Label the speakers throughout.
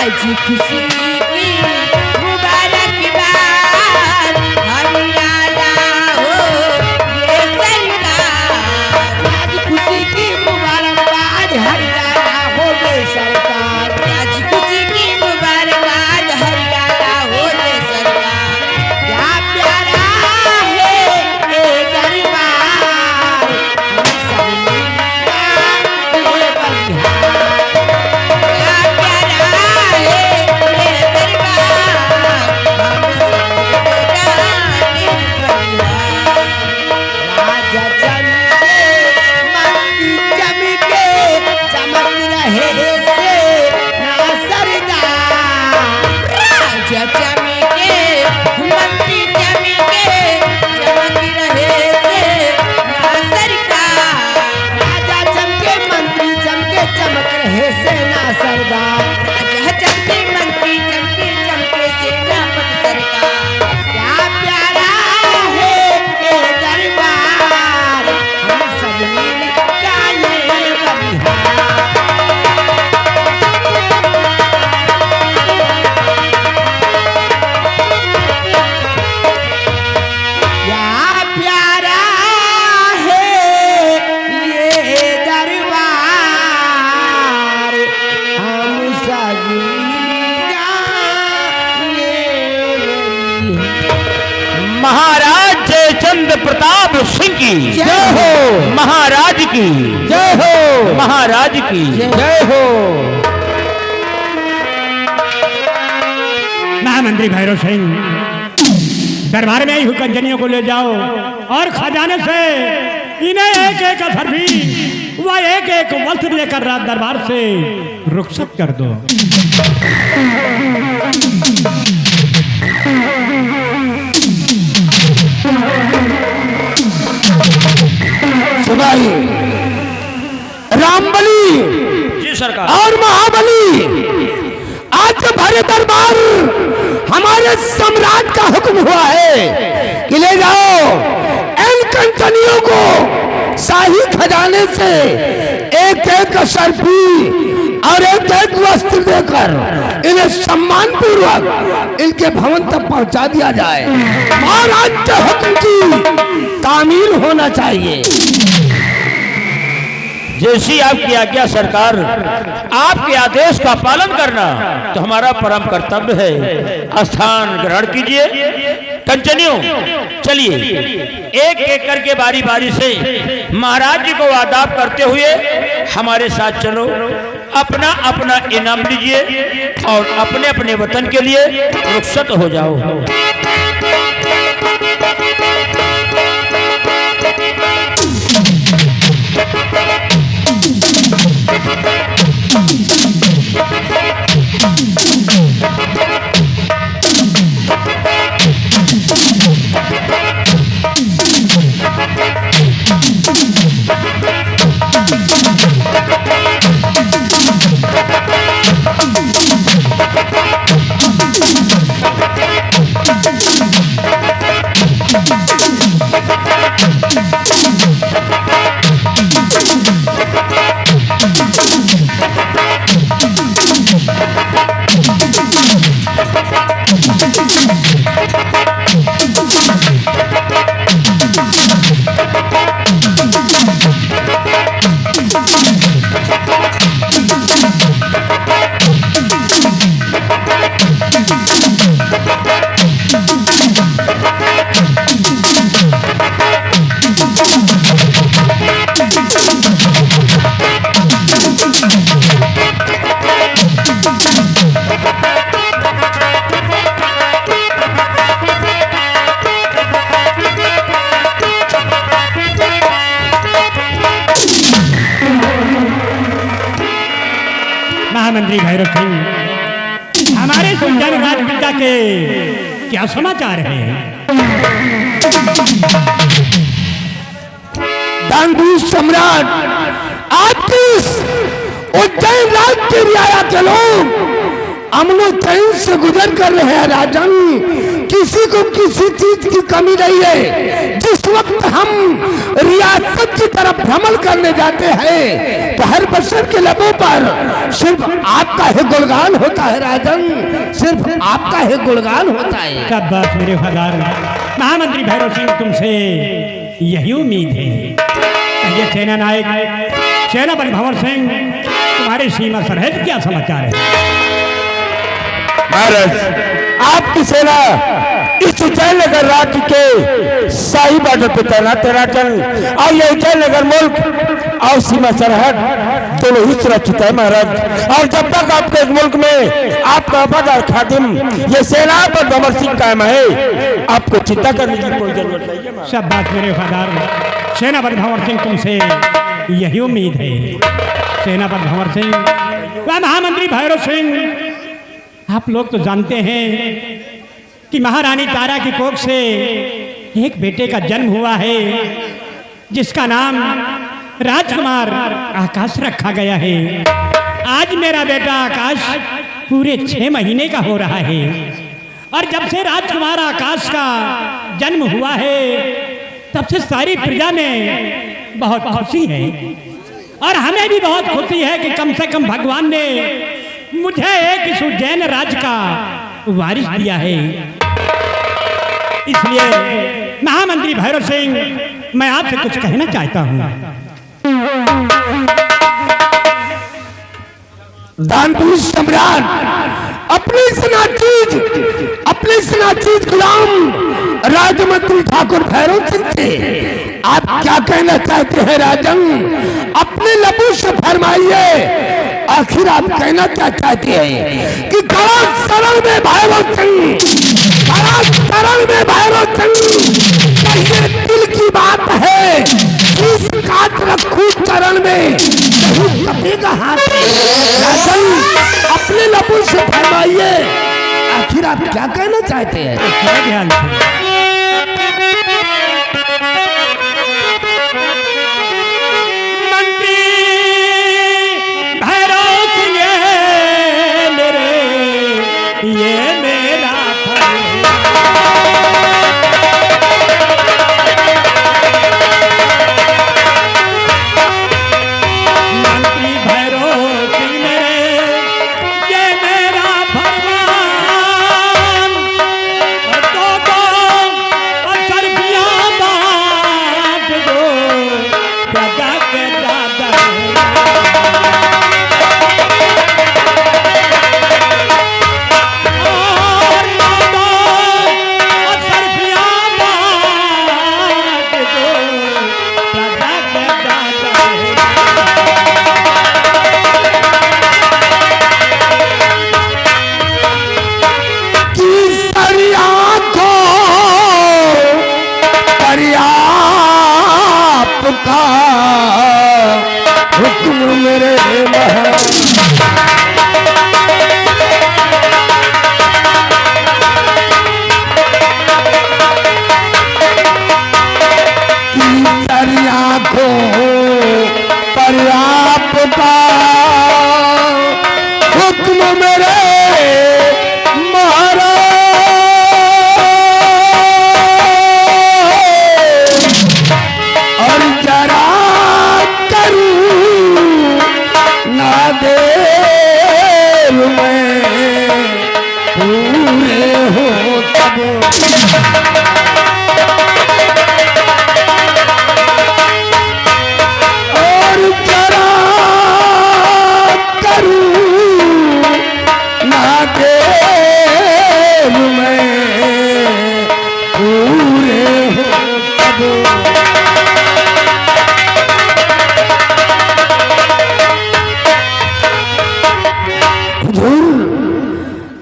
Speaker 1: आज खुशी की मुबारकबाद हरियाणा हो ये सरकार।
Speaker 2: आज खुशी की मुबारकबाद हरियाणा हो ये सरकार।
Speaker 1: आज खुशी की मुबारकबाद हरियाणा हो ये सरकार।
Speaker 2: क्या प्यारा है ये दरबार, हम सब मिलकर ये बलिहार।
Speaker 1: क्या प्यारा है ये दरबार, हम सब गाने बलिहार।
Speaker 2: राजा चमके मंत्री चमके चमक रहे से ना सरदार।
Speaker 1: राजा चमके मंत्री चमके चमक रहे थे ना सरकार।
Speaker 2: राजा चमके मंत्री चमके चमक रहे से ना सरदार।
Speaker 1: राजा चमके मंत्री चमके चमके सेनापति सरकार।
Speaker 2: क्या प्यारा है ये दरबार, हम सब मिल गाए बलिहार। क्या प्यारा है ये दरबार, हम सब मिल गाए बलिहार।
Speaker 3: महाराज जयचंद प्रताप सिंह की
Speaker 2: जय हो।
Speaker 3: महाराज की
Speaker 2: जय हो।
Speaker 3: महाराज की
Speaker 2: जय हो।
Speaker 4: महामंत्री भैरव सिंह, दरबार में आई हुई कंजनियों को ले जाओ और खजाने से इन्हें एक एक अथर्वी व एक एक वस्त्र लेकर रात दरबार से रुखसत कर दो।
Speaker 2: सुनाई रामबली
Speaker 3: जी सरकार।
Speaker 2: और महाबली, आज भरे दरबार हमारे सम्राट का हुक्म हुआ है कि ले जाओ इन कंचनियों को शाही खजाने से एक एक सर्फी और एक एक वस्त्र देकर इन्हें सम्मान पूर्वक इनके भवन तक पहुंचा दिया जाए। महाराज के हुक्म की तामील होना चाहिए।
Speaker 3: जैसी आपकी आज्ञा सरकार, आपके आदेश का पालन करना तो हमारा परम कर्तव्य है। स्थान ग्रहण कीजिए। कंचनियों, चलिए एक एक करके बारी बारी से महाराज जी को आदाब करते हुए हमारे साथ चलो। अपना अपना इनाम लीजिए और अपने अपने वतन के लिए रुखसत हो जाओ।
Speaker 4: महामंत्री भैरव सिंह, हमारे सुलझाने राजपिता के क्या समाचार है?
Speaker 2: दानवीर सम्राट, आपकी उज्जैन राज की रियाया के लोग अमनो चैन से गुजर कर रहे हैं राजन। किसी को किसी चीज की कमी नहीं है। जिस वक्त हम रियासत की तरफ भ्रमण करने जाते हैं तो हर बशर के लबों पर सिर्फ आपका ही गुणगान होता है राजन, सिर्फ आपका ही गुणगान होता है।
Speaker 4: सब बात मेरे वफादार महामंत्री भैरव सिंह, तुमसे यही उम्मीद है। ये सेना नायक सेनापति भंवर सिंह, तुम्हारे सीमा सरहद क्या समाचार है?
Speaker 3: महाराज, आपकी सेना इस जयनगर राज्य के शाही बॉर्डर पर तैनात है राजन, और यह जयनगर मुल्क और सीमा सरहद दोनों ही सुरक्षित है महाराज। और जब तक आपके इस मुल्क में आपका वफादार खादिम ये सेना पर भंवर सिंह कायम है, आपको चिंता करने की कोई जरूरत नहीं है।
Speaker 4: सब बात मेरे वफादार सेनापति भंवर सिंह, तुमसे यही उम्मीद है। सेनापति भंवर सिंह व महामंत्री भैरव सिंह, आप लोग तो जानते हैं कि महारानी तारा की कोख से एक बेटे का जन्म हुआ है, जिसका नाम राजकुमार आकाश रखा गया है। आज मेरा बेटा आकाश पूरे 6 महीने का हो रहा है, और जब से राजकुमार आकाश का जन्म हुआ है तब से सारी प्रजा में बहुत खुशी है, और हमें भी बहुत खुशी है कि कम से कम भगवान ने मुझे एक इस उज्जैन राज्य का वारिस दिया है। इसलिए महामंत्री भैरव सिंह, मैं आपसे कुछ कहना चाहता हूँ।
Speaker 2: दानपुर सम्राट अपनी सनाचीज गुलाम राजमंत्री ठाकुर भैरव सिंह थे। आप क्या कहना चाहते हैं राजन? अपने लबों से फरमाइए, आखिर आप कहना क्या चाहते हैं कि गला शरण में भैरव सिंह, गला शरण में भैरव सिंह, ये दिल की बात है, इस काट रखू चरण में नहीं कपेगा हाथ। राजन, अपने लबों से फरमाइए, आखिर आप क्या कहना चाहते हैं?
Speaker 4: ध्यान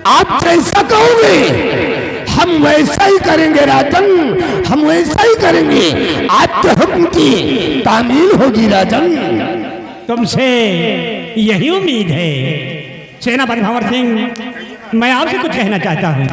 Speaker 2: आप जैसा कहोगे हम वैसा ही करेंगे राजन, हम वैसा ही करेंगे। आपके हुक्म की तामील होगी राजन।
Speaker 4: तुमसे यही उम्मीद है। सेनापति भंवर सिंह, मैं आपसे कुछ कहना चाहता हूँ।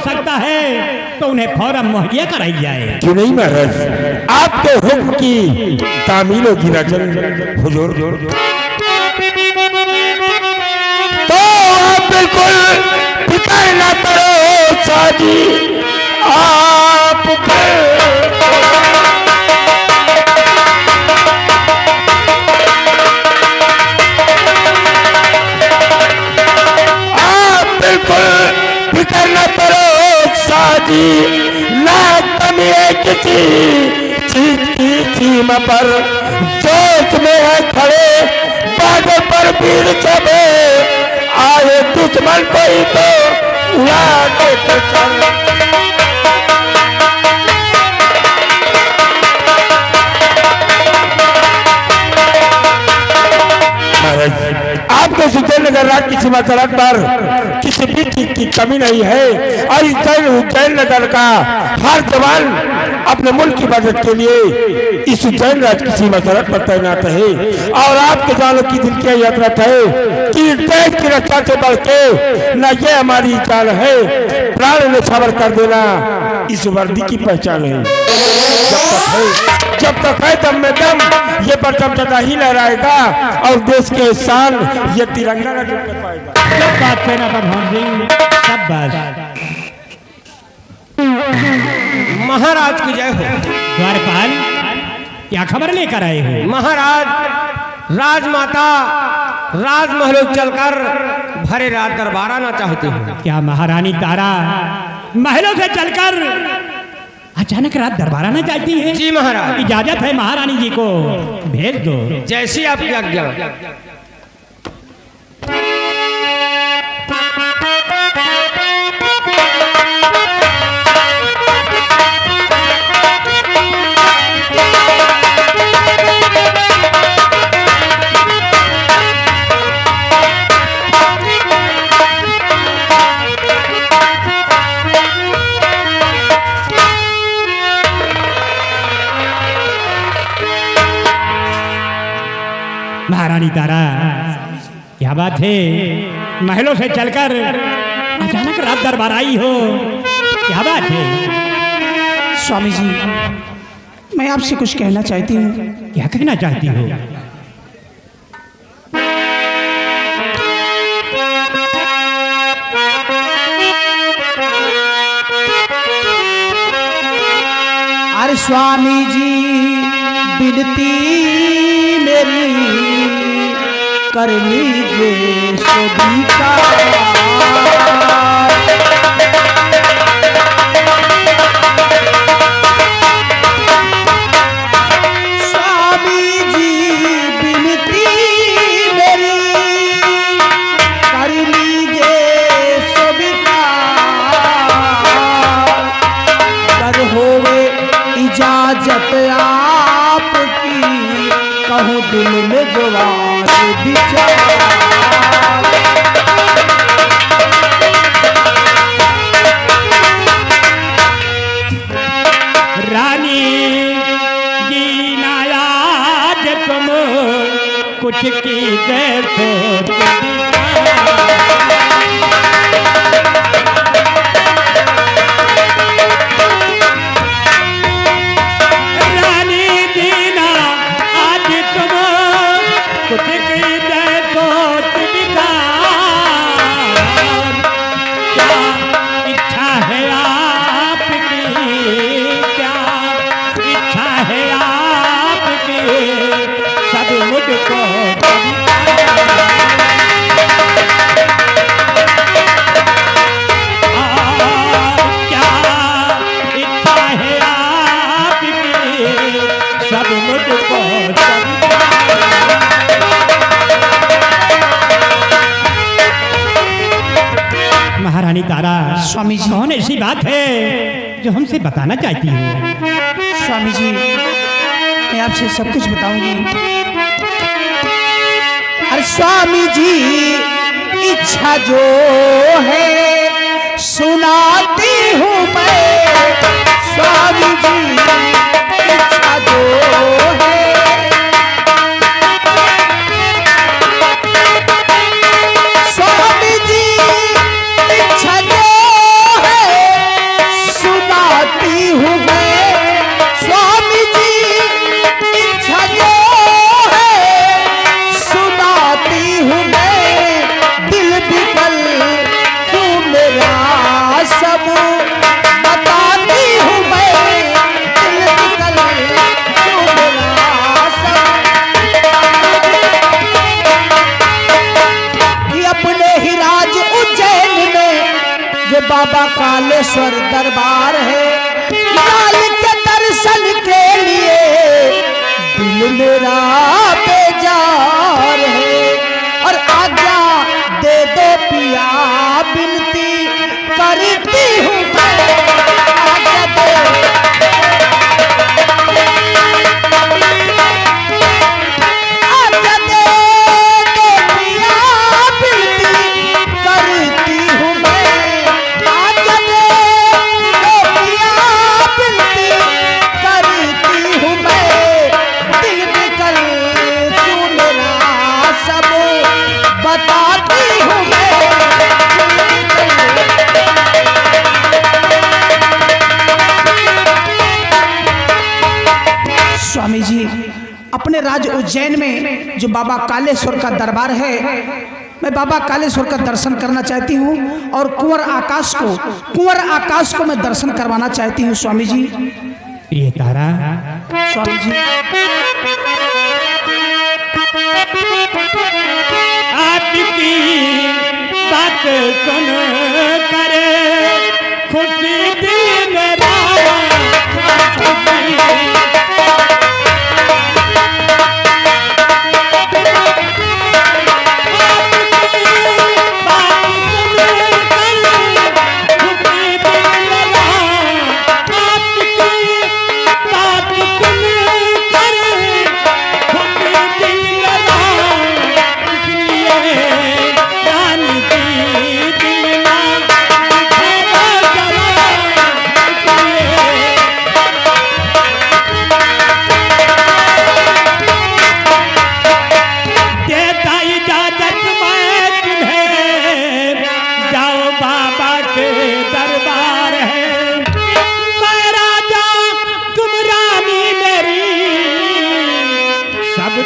Speaker 4: सकता है तो उन्हें फौरन मुहैया कराई जाए।
Speaker 2: क्यों नहीं महाराज, आपके हुक्म की तामील होगी राजन हुजूर। तो आप बिल्कुल फिक्र न करो शादी आप फिक्र न करो शादी ना कमी है किसी चीज की सीमा पर, जोश में है खड़े बाडे पर भीड़ सब आए दुश्मन कोई तो उड़ा के चल। आपके सुजयनगर राज की सीमा सड़क पर किसी भी चीज की कमी नहीं है और इस उज्जैन नगर का हर जवान अपने मुल्क की मदद के लिए इस उज्जैन राज की सीमा सड़क पर तैनात है। और आपके जवानों की दिल की यात्रा है कि देश की रक्षा से बढ़ के न ये हमारी चाल है, प्राण न्यौछावर कर देना इस वर्दी की पहचान है। जब तक है दम में दम ये परचम सदा ही लहराएगा और देश के शान ये तिरंगा न डूब पाएगा।
Speaker 4: सब बात है ना प्रधान सिंह, सब बात।
Speaker 5: महाराज की जय हो।
Speaker 4: द्वारपाल, क्या खबर लेकर आए हो?
Speaker 5: महाराज, राजमाता राजमहलों चलकर भरे रात दरबार आना चाहते हो।
Speaker 4: क्या महारानी तारा महलों से चलकर अचानक रात दरबार आना चाहती है?
Speaker 5: जी महाराज।
Speaker 4: इजाजत है महारानी जी को, भेज दो।
Speaker 5: जैसी आपकी आज्ञा।
Speaker 4: महारानी तारा, क्या बात है, महलों से चलकर अचानक रात दरबार आई हो, क्या बात है?
Speaker 1: स्वामी जी, मैं आपसे कुछ कहना चाहती हूँ।
Speaker 4: क्या कहना चाहती हो?
Speaker 1: अरे स्वामी जी, विनती मेरी कर लीजिए स्वीकार। स्वामी जी, विनती मेरी कर लीजिए स्वीकार। कर होवे इजाजत आपकी, कहूँ दिल में जवान विचार।
Speaker 4: रानी जी नायाज तुम कुछ की देखो महारानी तारा।
Speaker 1: स्वामी जी,
Speaker 4: कौन ऐसी बात है जो हमसे बताना चाहती हो?
Speaker 1: स्वामी जी, मैं आपसे सब कुछ बताऊंगी। अरे स्वामी जी, इच्छा जो है सुनाती हूँ मैं। स्वामी जी, इच्छा जो है, स्वामी जी, इच्छा जो है
Speaker 2: दरबार है, लाल के दर्शन के लिए दिल मेरा बेजार है। और आज्ञा दे दो पिया विनती करती हूँ मैं, आज्ञा दे। आज्ञा दे दो पिया विनती करती हूँ मैं, आज्ञा दे दो पिया विनती करती हूँ मैं। दिल निकल तू मेरा सब बताती हूँ मैं। स्वामी जी, अपने राज्य उज्जैन में जो बाबा कालेश्वर का दरबार है, मैं बाबा कालेश्वर का दर्शन करना चाहती हूँ और कुंवर आकाश को मैं दर्शन करवाना चाहती हूँ स्वामी जी।
Speaker 4: प्रिय तारा,
Speaker 2: स्वामी जी
Speaker 4: आपकी बात सुन करे खुशी दिल मेरा,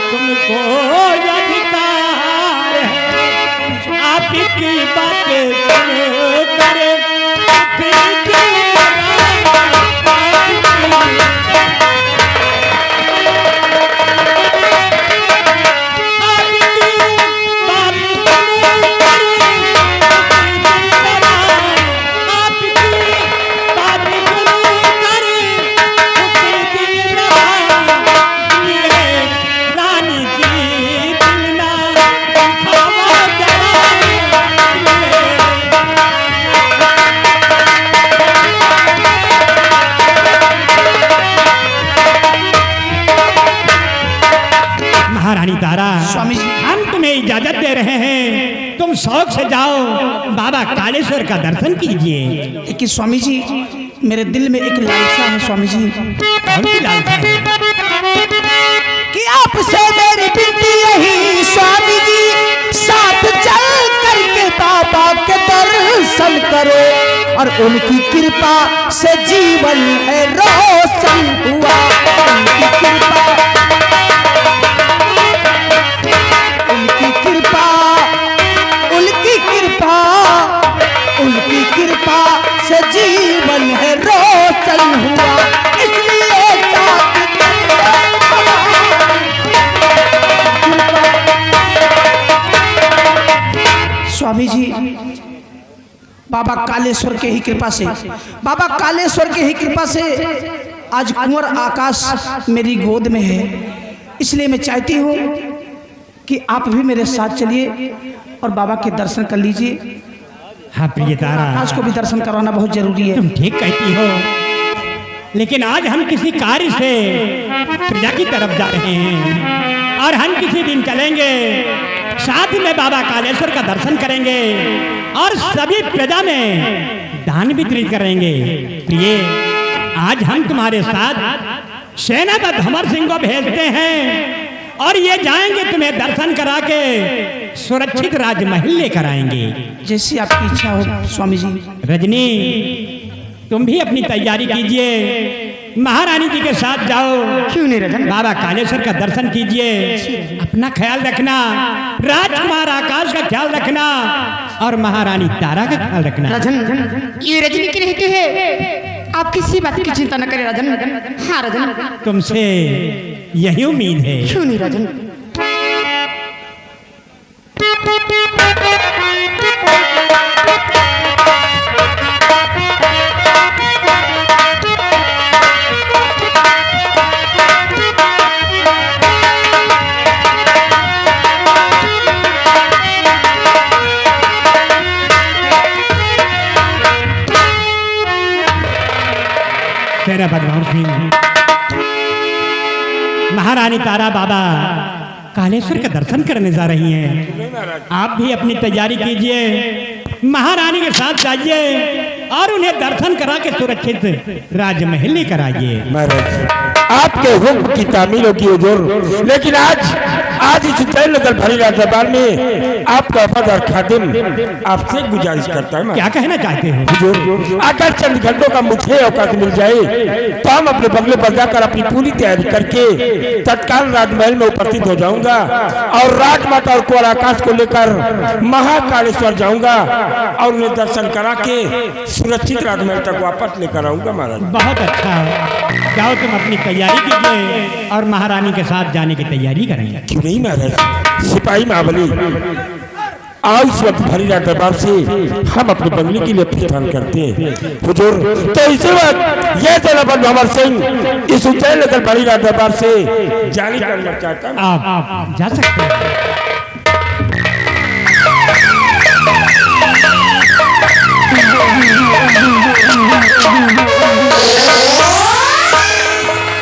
Speaker 4: तुमको अधिकार है। आपकी बात सुन करे महारानी तारा,
Speaker 2: स्वामी जी।
Speaker 4: हम तुम्हें इजाजत दे रहे हैं, तुम शौक से जाओ बाबा कालेश्वर का दर्शन कीजिए।
Speaker 2: लेकिन स्वामी जी, मेरे दिल में एक लालसा है स्वामी जी।
Speaker 4: कौन सी लालसा है?
Speaker 2: कि आपसे मेरी विनती यही स्वामी जी, साथ चल करके बाबा के दर्शन करो और उनकी कृपा से जीवन है रोशन हुआ। उनकी कृपा, उनकी कृपा, उनकी कृपा, उनकी कृपा से जीवन है रोशन हुआ। इसलिए स्वामी जी, बाबा कालेश्वर के ही कृपा से, बाबा कालेश्वर के ही कृपा से आज कुंवर आकाश मेरी गोद में है। इसलिए मैं चाहती हूँ कि आप भी मेरे साथ चलिए और बाबा के दर्शन कर लीजिए।
Speaker 4: हाँ प्रिय तारा,
Speaker 2: आकाश को भी दर्शन करवाना बहुत जरूरी है।
Speaker 4: तुम ठीक कहती हो, लेकिन आज हम किसी कार्य से प्रजा की तरफ जा रहे हैं और हम किसी दिन चलेंगे, साथ में बाबा कालेश्वर का दर्शन करेंगे और सभी प्रजा में दान वितरित करेंगे। प्रिय, आज हम तुम्हारे साथ सेनापति अमर सिंह को भेजते हैं और ये जाएंगे तुम्हें दर्शन करा के सुरक्षित राजमहल लेकर आएंगे।
Speaker 2: जैसी आपकी इच्छा हो स्वामी जी।
Speaker 4: रजनी, तुम भी अपनी तैयारी कीजिए, महारानी जी के साथ जाओ।
Speaker 2: क्यों नहीं रजन?
Speaker 4: बाबा कालेश्वर का दर्शन कीजिए, अपना ख्याल रखना, राजकुमार आकाश का ख्याल रखना और महारानी तारा का ख्याल रखना।
Speaker 1: राजन, ये रजनी की रहती है, आप किसी बात की चिंता न करें राजन। हाँ राजन,
Speaker 4: तुमसे यही उम्मीद है।
Speaker 1: क्यों नहीं राजन।
Speaker 4: तेरा बदमाश सिंह, महारानी तारा बाबा कालेश्वर का दर्शन करने जा रही हैं। आप भी अपनी तैयारी कीजिए, महारानी के साथ जाइए और उन्हें दर्शन करा के सुरक्षित राजमहल लेकर आइए।
Speaker 2: महाराज आपके हुक्म की तामील होगी हुजूर, लेकिन आज इस नगर भरी दरबार में आपका वफादार खादिम आपसे गुजारिश करता है।
Speaker 4: क्या कहना चाहते हो
Speaker 2: हुजूर, अगर चंद घंटों का मुझे औकात मिल जाए तो हम अपने बंगले पर जाकर अपनी पूरी तैयारी करके तत्काल राजमहल में उपस्थित हो जाऊंगा और राजमाता और कुंवर आकाश को लेकर महाकालेश्वर जाऊंगा और उन्हें दर्शन करा के सुरक्षित राजमहल तक वापस लेकर आऊंगा। महाराज
Speaker 4: बहुत अच्छा, जाओ तुम अपनी तैयारी कीजिए और महारानी के साथ जाने की तैयारी करेंगे।
Speaker 2: क्यों नहीं महाराज, सिपाही महाबली आओ इस वक्त भरी दरबार से हम अपने बंगले के लिए प्रस्थान करते हैं। हुजूर, तो इसी वक्त ये जनाब भंवर सिंह इस उज्जैन नगर भरी दरबार से जारी करना चाहता है।
Speaker 4: आप जा सकते हैं।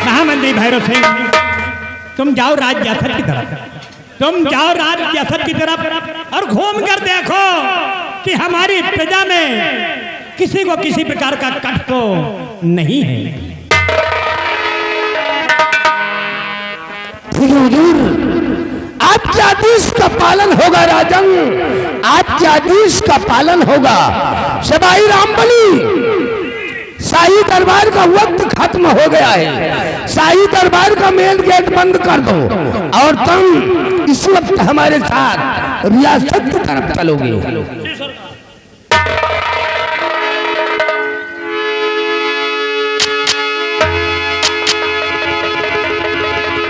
Speaker 4: महामंत्री भैरव सिंह, तुम जाओ राज रियासत की तरफ, तुम जाओ राज रियासत की तरफ और घूम कर देखो कि हमारी प्रजा में किसी को किसी प्रकार का कष्ट तो नहीं है।
Speaker 2: हुजूर, आपके आदेश का पालन होगा राजन, आपके आदेश का पालन होगा। सबाई रामबली, शाही दरबार का वक्त खत्म हो गया है, शाही दरबार का मेन गेट बंद कर दो और तुम इस वक्त हमारे साथ रियासत की तरफ चलोगे।